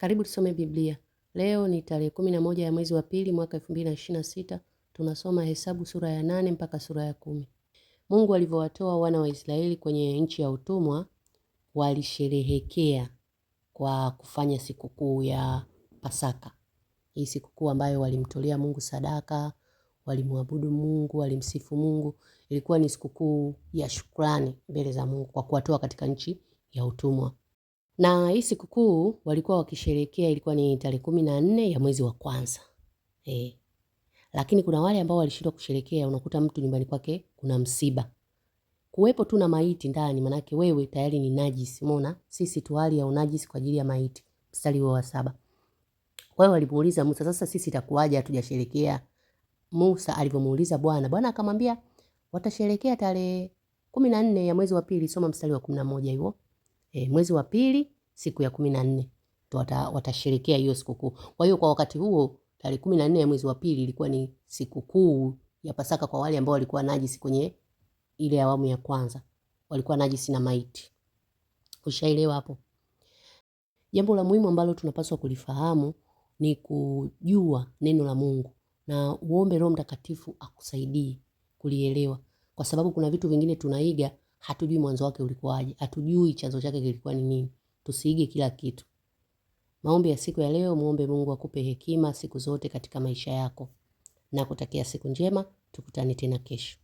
Karibu tusome Biblia. Leo ni tarehe 11 ya mwezi wa pili mwaka 2026. Tunasoma Hesabu sura ya 8 mpaka sura ya 10. Mungu alivyowatoa wana wa Israeli kwenye nchi ya utumwa, walisherehekea kwa kufanya sikukuu ya Pasaka. Hii sikukuu ambayo walimtolea Mungu sadaka, walimwabudu Mungu, walimsifu Mungu. Ilikuwa ni sikukuu ya shukrani mbele za Mungu kwa kuwatoa katika nchi ya utumwa. Na hii sikukuu walikuwa wakisherehekea, ilikuwa ni tarehe 14 ya mwezi wa kwanza. Lakini kuna wale ambao walishindwa kusherehekea, unakuta mtu nyumbani kwake kuna msiba. Kuwepo tu na maiti ndani, manake wewe tayari ni najisi. Umeona? Sisi tu hali ya unajisi kwa ajili ya maiti. Mstari wa 7. Kwa hiyo walimuuliza Musa, sasa sisi itakuwaje hatujasherehekea? Musa alivyomuuliza Bwana akamwambia watasherehekea tarehe 14 ya mwezi wa pili. Soma mstari wa 11 hiyo. Mwezi wa pili siku ya 14 watasherehekea hiyo sikukuu. Kwa hiyo kwa wakati huo tarehe 14 ya mwezi wa pili ilikuwa ni sikukuu ya Pasaka kwa wale ambao walikuwa najisi kwenye ile awamu ya kwanza. Walikuwa najisi na maiti. Ushaelewa hapo? Jambo la muhimu ambalo tunapaswa kulifahamu ni kujua neno la Mungu na uombe Roho Mtakatifu akusaidie kulielewa, kwa sababu kuna vitu vingine tunaiga hatujui mwanzo wake ulikuwaje, hatujui chanzo chake kilikuwa ni nini. Tusiige kila kitu. Maombi ya siku ya leo, muombe Mungu akupe hekima siku zote katika maisha yako. Na kutakia siku njema, tukutane tena kesho.